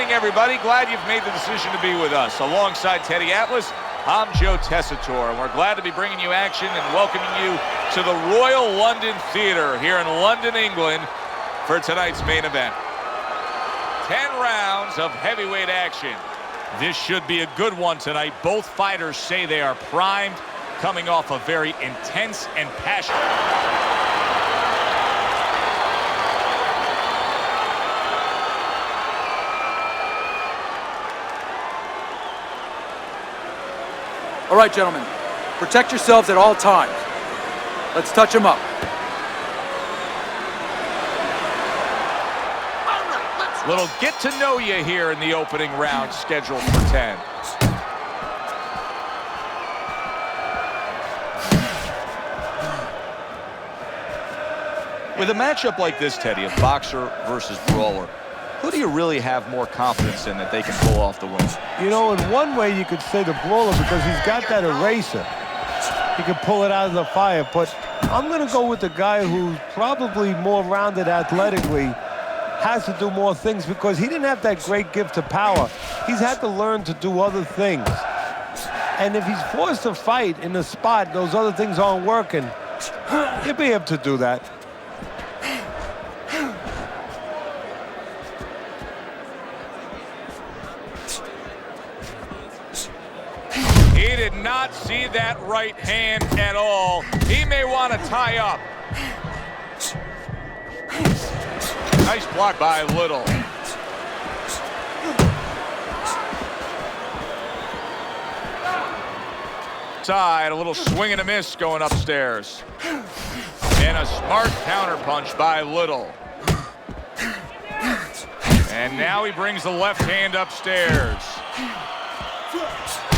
evening, everybody. Glad you've made the decision to be with us. Alongside Teddy Atlas, I'm Joe Tessitore, and we're glad to be bringing you action and welcoming you to the Royal London Theatre here in London, England, for tonight's main event. 10 rounds of heavyweight action. This should be a good one tonight. Both fighters say they are primed, coming off a very intense and passionate. All right, gentlemen, protect yourselves at all times. Let's touch them up. Little get to know you here in the opening round, scheduled for 10. With a matchup like this, Teddy, a boxer versus brawler, who do you really have more confidence in that they can pull off the win? You know, in one way you could say the brawler because he's got that eraser. He can pull it out of the fire, but I'm going to go with the guy who's probably more rounded athletically, has to do more things because he didn't have that great gift of power. He's had to learn to do other things. And if he's forced to fight in a spot, those other things aren't working, he'll be able to do that. He did not see that right hand at all. He may want to tie up. Nice block by Little. Side, a little swing and a miss going upstairs. And a smart counter punch by Little. And now he brings the left hand upstairs.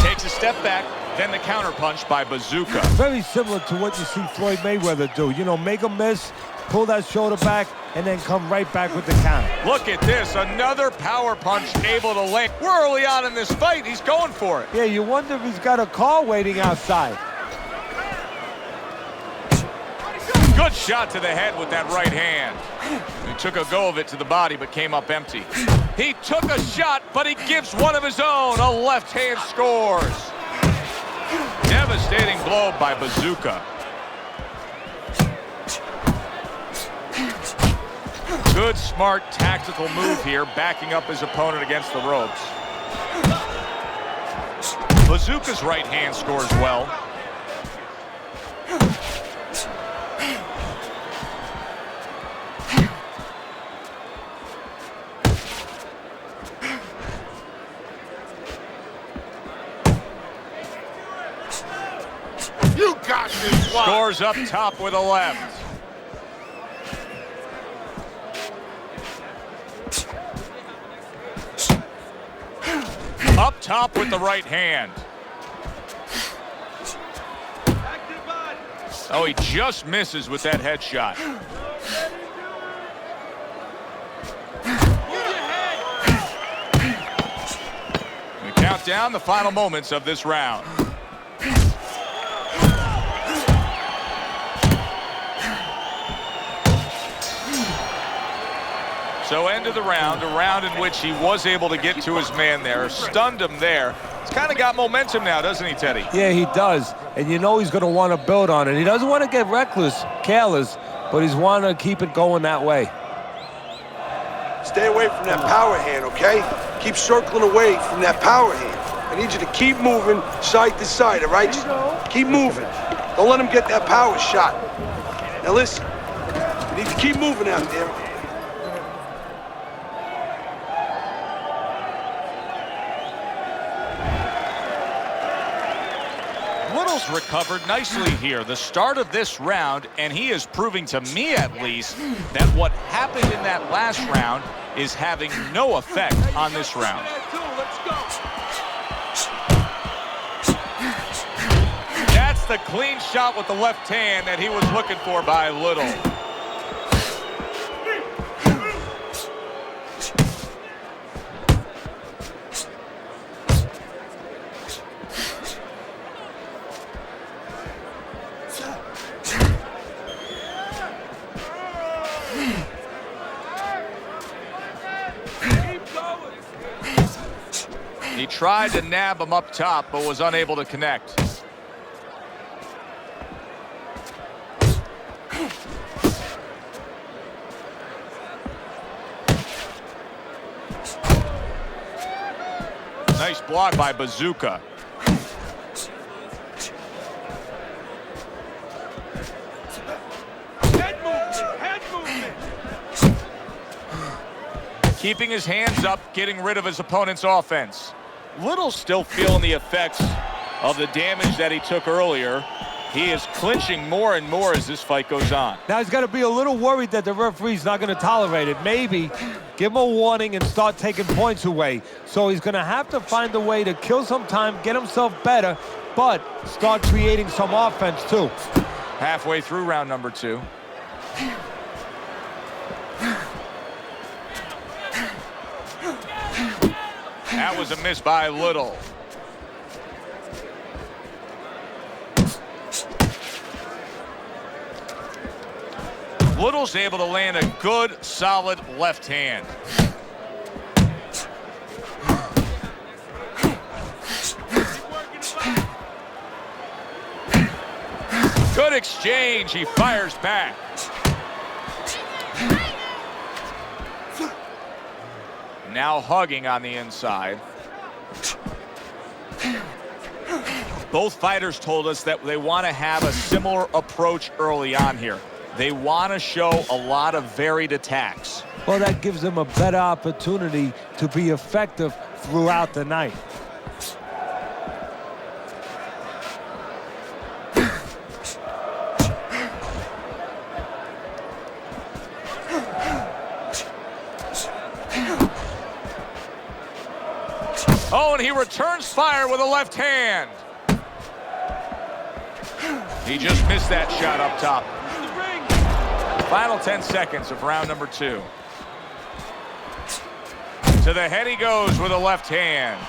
Takes a step back, then the counter punch by Bazooka. Very similar to what you see Floyd Mayweather do. You know, make a miss, pull that shoulder back, and then come right back with the counter. Look at this, another power punch able to land. We're early on in this fight, he's going for it. Yeah, you wonder if he's got a car waiting outside. Good shot to the head with that right hand. He took a go of it to the body, but came up empty. He took a shot, but he gives one of his own. A left hand scores. Devastating blow by Bazooka. Good, smart, tactical move here, backing up his opponent against the ropes. Bazooka's right hand scores well. You got this one. Scores up top with a left. Up top with the right hand. Oh, he just misses with that headshot. We count down the final moments of this round. So end of the round, a round in which he was able to get to his man there, stunned him there. He's kind of got momentum now, doesn't he, Teddy? Yeah, he does. And you know he's going to want to build on it. He doesn't want to get reckless, careless, but he's want to keep it going that way. Stay away from that power hand, okay? Keep circling away from that power hand. I need you to keep moving side to side, all right? Just keep moving. Don't let him get that power shot. Now listen, you need to keep moving out there. Little's recovered nicely here, the start of this round, and he is proving to me at least that what happened in that last round is having no effect on this round. That's the clean shot with the left hand that he was looking for by Little. He tried to nab him up top, but was unable to connect. Nice block by Bazooka. Head movement. Keeping his hands up, getting rid of his opponent's offense. Little's still feeling the effects of the damage that he took earlier. He is clinching more and more as this fight goes on. Now he's got to be a little worried that the referee's not going to tolerate it. Maybe give him a warning and start taking points away. So he's going to have to find a way to kill some time, get himself better, but start creating some offense too. Halfway through round number 2. That was a miss by Little. Little's able to land a good, solid left hand. Good exchange. He fires back. Now hugging on the inside. Both fighters told us that they want to have a similar approach early on here. They want to show a lot of varied attacks. Well, that gives them a better opportunity to be effective throughout the night. Oh, and he returns fire with a left hand. He just missed that shot up top. Final 10 seconds of round number 2. To the head he goes with a left hand.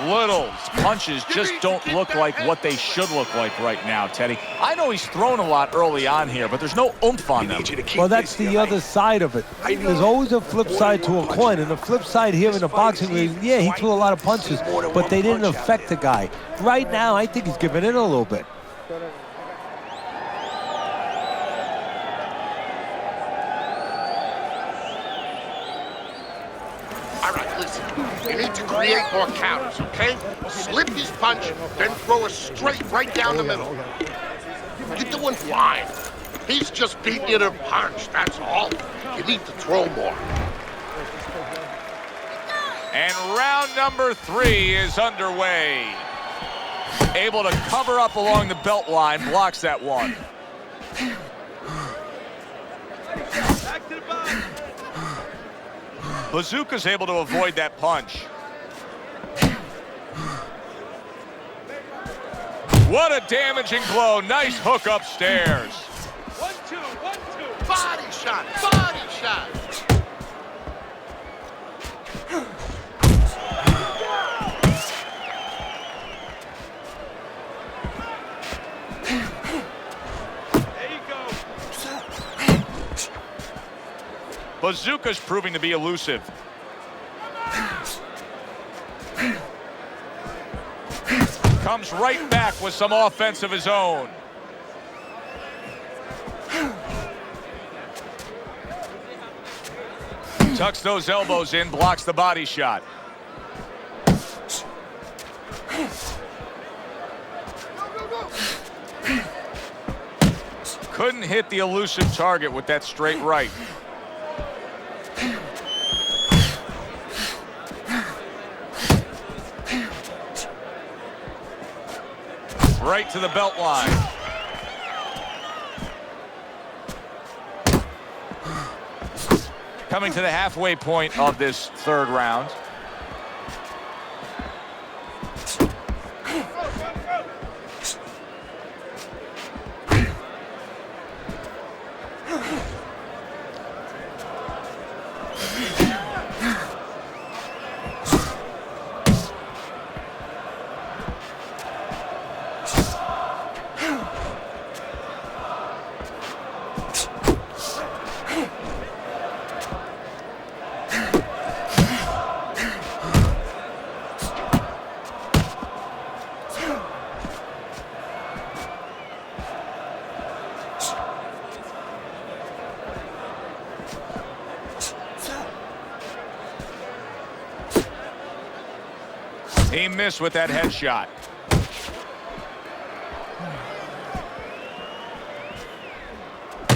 Little's punches just don't look like what they should look like right now, Teddy. I know he's thrown a lot early on here, but there's no oomph on them. Well, that's the other side of it. There's always a flip side to a coin, and the flip side here in the boxing ring, yeah, he threw a lot of punches, but they didn't affect the guy. Right now, I think he's giving in a little bit. You need to create more counters, okay? Slip his punch, then throw a straight right down the middle. You're doing fine. He's just beating you to punch, that's all. You need to throw more. And round number 3 is underway. Able to cover up along the belt line, blocks that one. Back to the bottom. Bazooka's able to avoid that punch. What a damaging blow. Nice hook upstairs. 1-2, 1-2. Body shot, body shot. There you go. Bazooka's proving to be elusive. Comes right back with some offense of his own. Tucks those elbows in, blocks the body shot. Couldn't hit the elusive target with that straight right. Right to the belt line. Coming to the halfway point of this 3rd round. He missed with that headshot.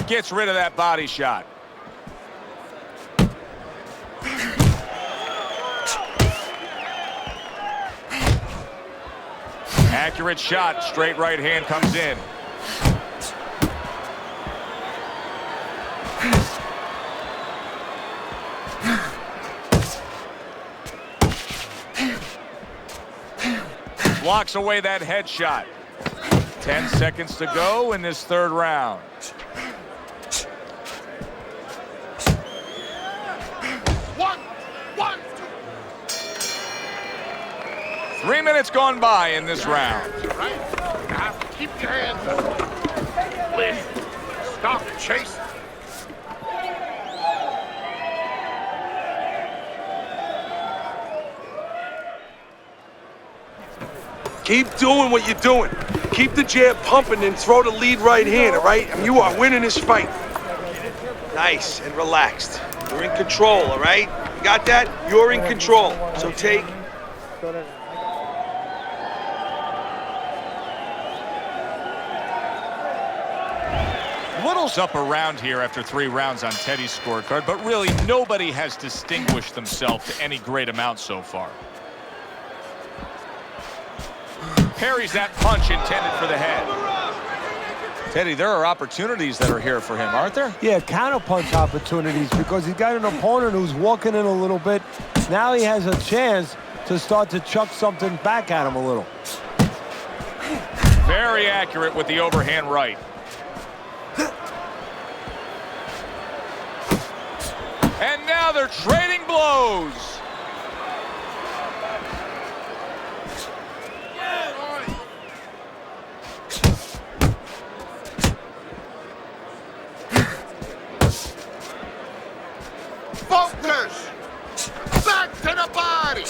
Gets rid of that body shot. Accurate shot. Straight right hand comes in. Blocks away that headshot. 10 seconds to go in this third round. One. 3 minutes gone by in this round. Right? You have to keep your hands up. Listen, stop chasing. Keep doing what you're doing. Keep the jab pumping and throw the lead right hand, all right? And you are winning this fight. Nice and relaxed. You're in control, all right? You got that? You're in control. So take... Little's up around here after 3 rounds on Teddy's scorecard, but really nobody has distinguished themselves to any great amount so far. Parries that punch intended for the head. Teddy, there are opportunities that are here for him, aren't there? Yeah, counterpunch opportunities because he's got an opponent who's walking in a little bit. Now he has a chance to start to chuck something back at him a little. Very accurate with the overhand right. And now they're trading blows. Focus! Back to the body!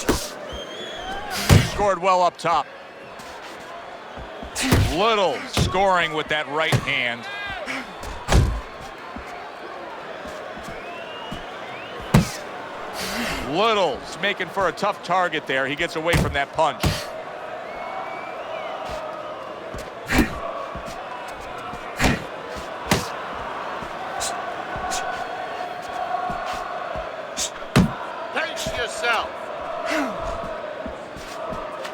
Scored well up top. Little scoring with that right hand. Little's making for a tough target there. He gets away from that punch. Pace yourself.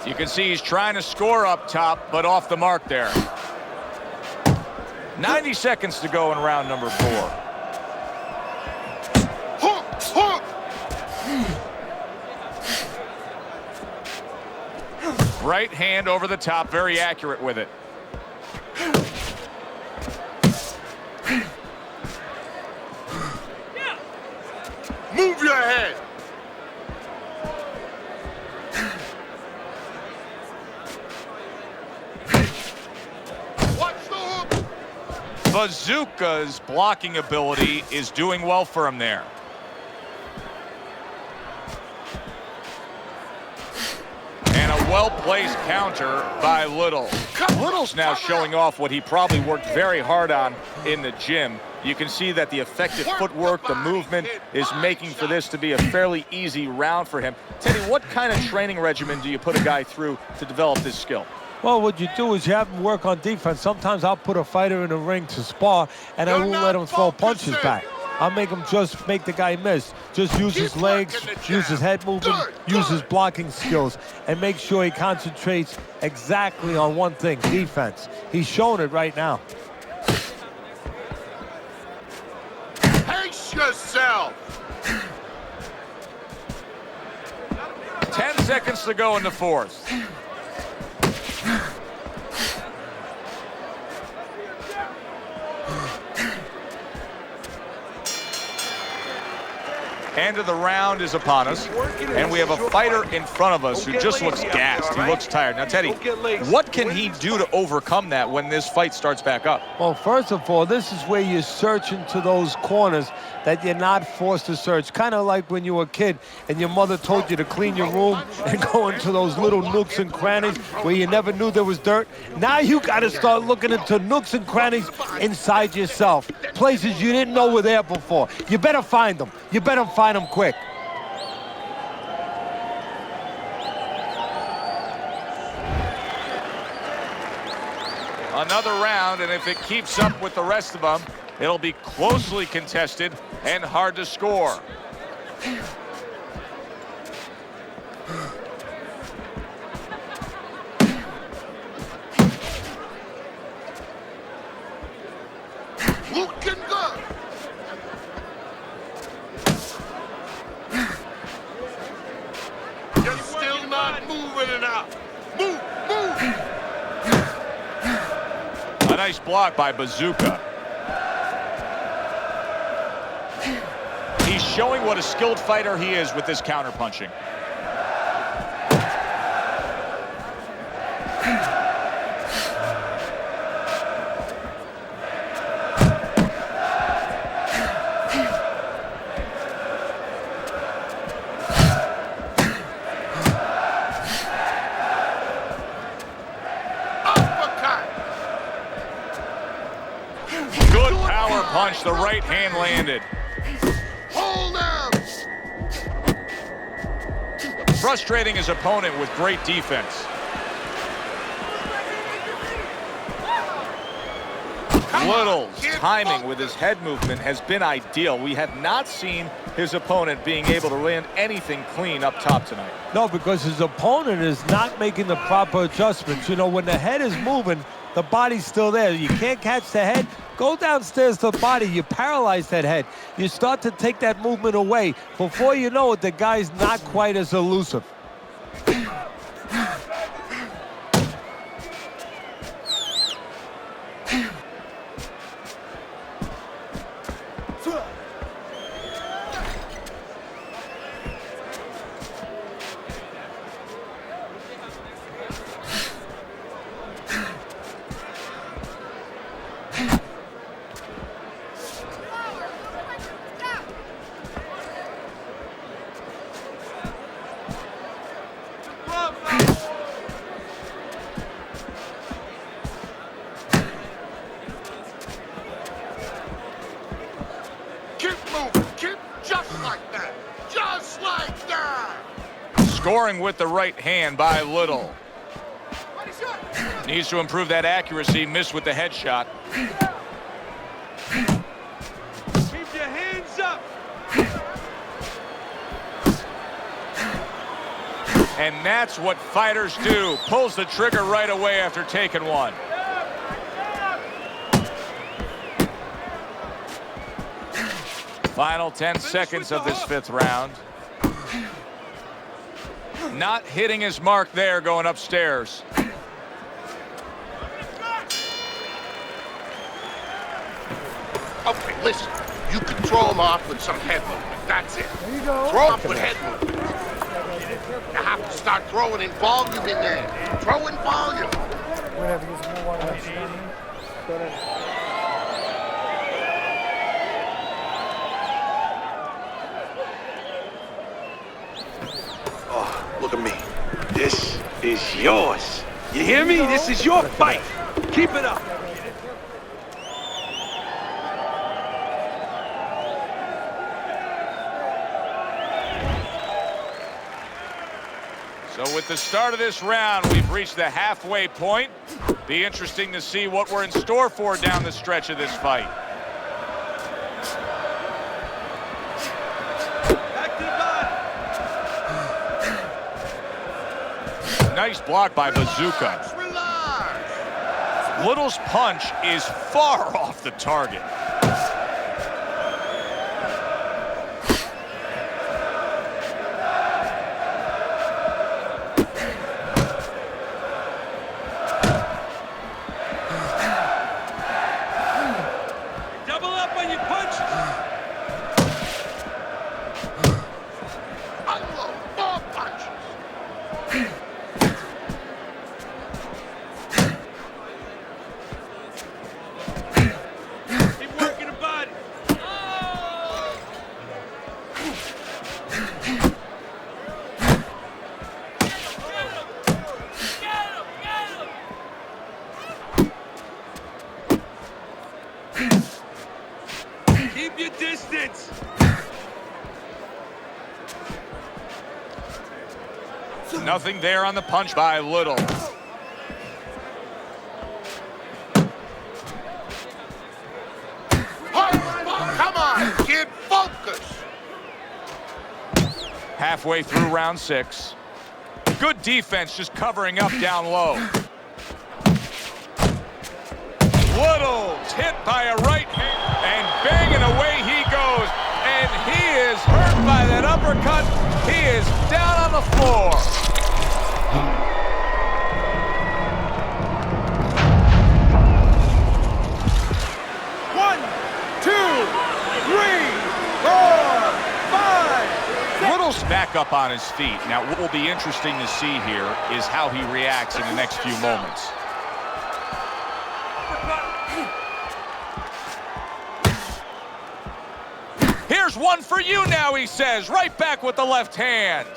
You can see he's trying to score up top, but off the mark there. 90 seconds to go in round number 4. Hook! Hook! Right hand over the top, very accurate with it. Move your head. Watch the hook. Bazooka's blocking ability is doing well for him there. And a well-placed counter by Little. Little's now showing off what he probably worked very hard on in the gym. You can see that the effective footwork, the movement, is making for this to be a fairly easy round for him. Teddy, what kind of training regimen do you put a guy through to develop this skill? Well, what you do is you have him work on defense. Sometimes I'll put a fighter in the ring to spar, and I won't let him throw punches back. I'll make him just make the guy miss. Just use his legs, use his head movement, use his blocking skills, and make sure he concentrates exactly on one thing, defense. He's showing it right now. Pace yourself. 10 seconds to go in the 4th. End of the round is upon us, and we have a fighter in front of us who just looks gassed. He looks tired. Now, Teddy, what can he do to overcome that when this fight starts back up? Well, first of all, this is where you search into those corners that you're not forced to search. Kind of like when you were a kid and your mother told you to clean your room and go into those little nooks and crannies where you never knew there was dirt. Now you got to start looking into nooks and crannies inside yourself, places you didn't know were there before. You better find them. You better find them quick. Another round, and if it keeps up with the rest of them, it'll be closely contested and hard to score. Looking good. You're still not moving enough. Move, move. A nice block by Bazooka. He's showing what a skilled fighter he is with this counterpunching. Good power punch, the right hand landed. Hold him. Frustrating his opponent with great defense. Little's timing with his head movement has been ideal. We have not seen his opponent being able to land anything clean up top tonight. No, because his opponent is not making the proper adjustments. You know, when the head is moving, the body's still there. You can't catch the head. Go downstairs to the body. You paralyze that head. You start to take that movement away. Before you know it, the guy's not quite as elusive. Scoring with the right hand by Little. Needs to improve that accuracy. Missed with the headshot. Keep your hands up. And that's what fighters do. Pulls the trigger right away after taking one. Final 10 seconds of this fifth round. Not hitting his mark there going upstairs. Okay, listen. You can throw him off with some head movement. That's it. There you go. Throw off with head movement. You have to start throwing in volume in there. Throw in volume. Look at me. This is yours. You hear me? This is your fight. Keep it up. So with the start of this round, we've reached the halfway point. Be interesting to see what we're in store for down the stretch of this fight. Nice block by Bazooka. Little's punch is far off the target. Double up on your punches. Unload more punches. Keep working the body. Keep your distance. Nothing there on the punch by Little. halfway through round 6. Good defense just covering up down low. Little's hit by a right hand, and banging away he goes. And he is hurt by that uppercut. He is down on the floor. One, two, three, 4, 5. Little's back up on his feet. Now, what will be interesting to see here is how he reacts in the next few moments. Here's one for you now, he says. Right back with the left hand.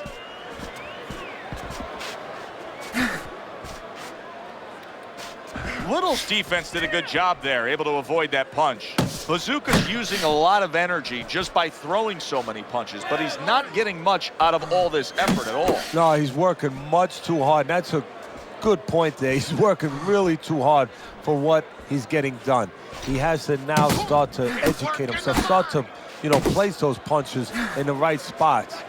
Little's defense did a good job there, able to avoid that punch. Bazooka's using a lot of energy just by throwing so many punches, but he's not getting much out of all this effort at all. No, he's working much too hard. That's a good point there. He's working really too hard for what he's getting done. He has to now start to educate himself, start to, place those punches in the right spots.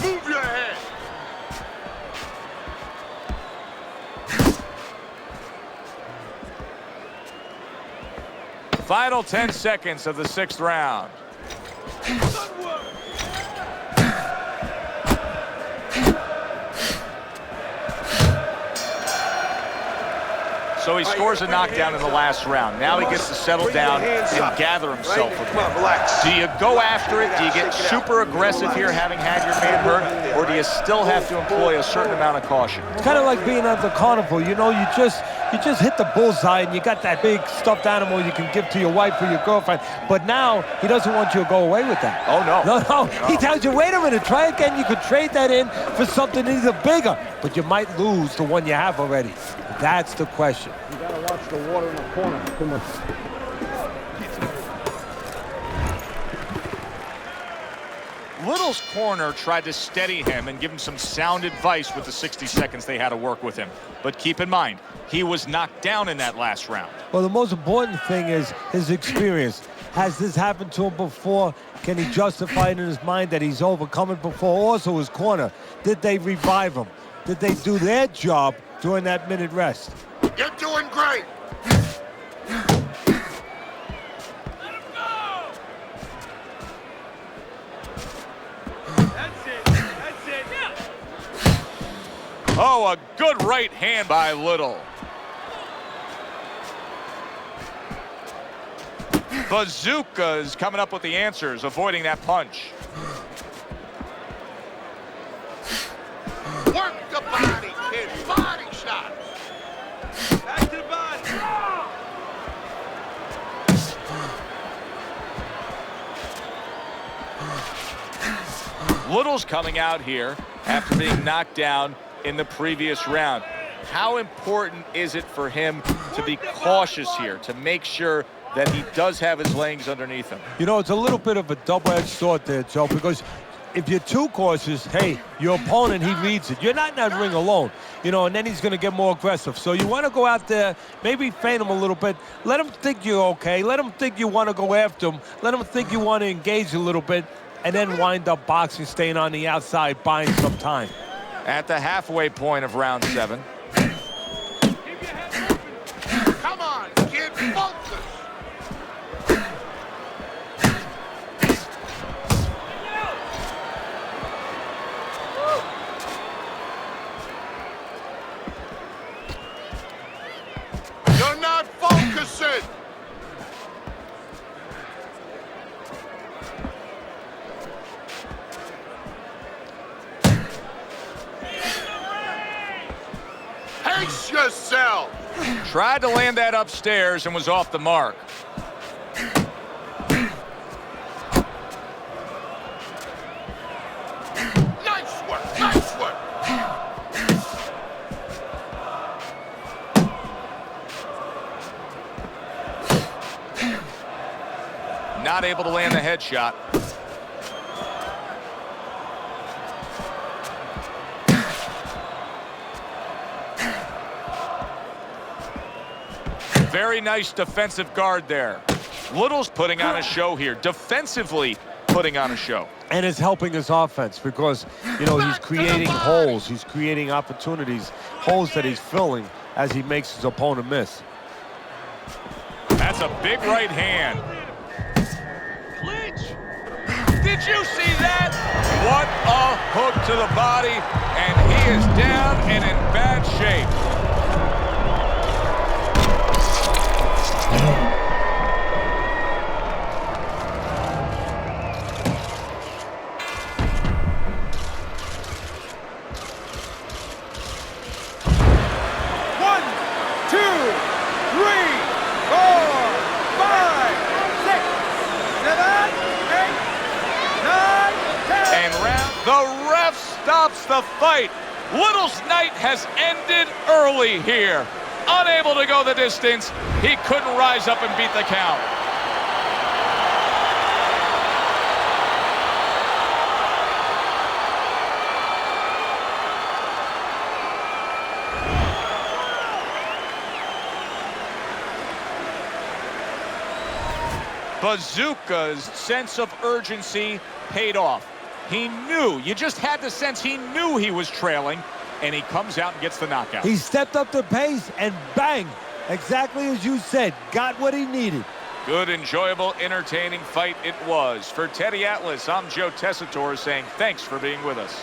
Move your head. Final 10 seconds of the 6th round. So he scores a knockdown in the last round. Now he gets to settle down and gather himself a Come on, bit. relax. Do you go after it? Do you get super aggressive here, having had your man hurt? Or do you still have to employ a certain amount of caution? It's kind of like being at the carnival. You just hit the bullseye and you got that big stuffed animal you can give to your wife or your girlfriend. But now he doesn't want you to go away with that. Oh, no. No. He tells you, wait a minute, try again. You could trade that in for something even bigger. But you might lose the one you have already. That's the question. You gotta watch the water in the corner. Too much. Little's corner tried to steady him and give him some sound advice with the 60 seconds they had to work with him. But keep in mind, he was knocked down in that last round. Well, the most important thing is his experience. Has this happened to him before? Can he justify it in his mind that he's overcome it before? Also, his corner, did they revive him? Did they do their job during that minute rest? You're doing great. Oh, a good right hand by Little. Bazooka is coming up with the answers, avoiding that punch. Work the body, kid. Body shot. Back to the body. Little's coming out here after being knocked down in the previous round. How important is it for him to be cautious here, to make sure that he does have his legs underneath him? It's a little bit of a double-edged sword there, Joe, because if you're too cautious, hey, your opponent, he reads it. You're not in that ring alone, and then he's going to get more aggressive. So you want to go out there, maybe feint him a little bit. Let him think you're okay. Let him think you want to go after him. Let him think you want to engage a little bit, and then wind up boxing, staying on the outside, buying some time. At the halfway point of round 7. Come on, kid. Focus. You're not focusing. Pace yourself. Tried to land that upstairs and was off the mark. Nice work. Nice work. Not able to land the headshot. Very nice defensive guard there. Little's putting on a show here, defensively putting on a show. And it's helping his offense because, you know, he's creating holes. He's creating opportunities, holes that he's filling as he makes his opponent miss. That's a big right hand. Clinch. Did you see that? What a hook to the body, and he is down and in bad shape. The ref stops the fight. Little's night has ended early here. Unable to go the distance, he couldn't rise up and beat the count. Bazooka's sense of urgency paid off. He knew, you just had the sense he knew he was trailing, and he comes out and gets the knockout. He stepped up the pace and bang, exactly as you said, got what he needed. Good, enjoyable, entertaining fight it was. For Teddy Atlas, I'm Joe Tessitore saying thanks for being with us.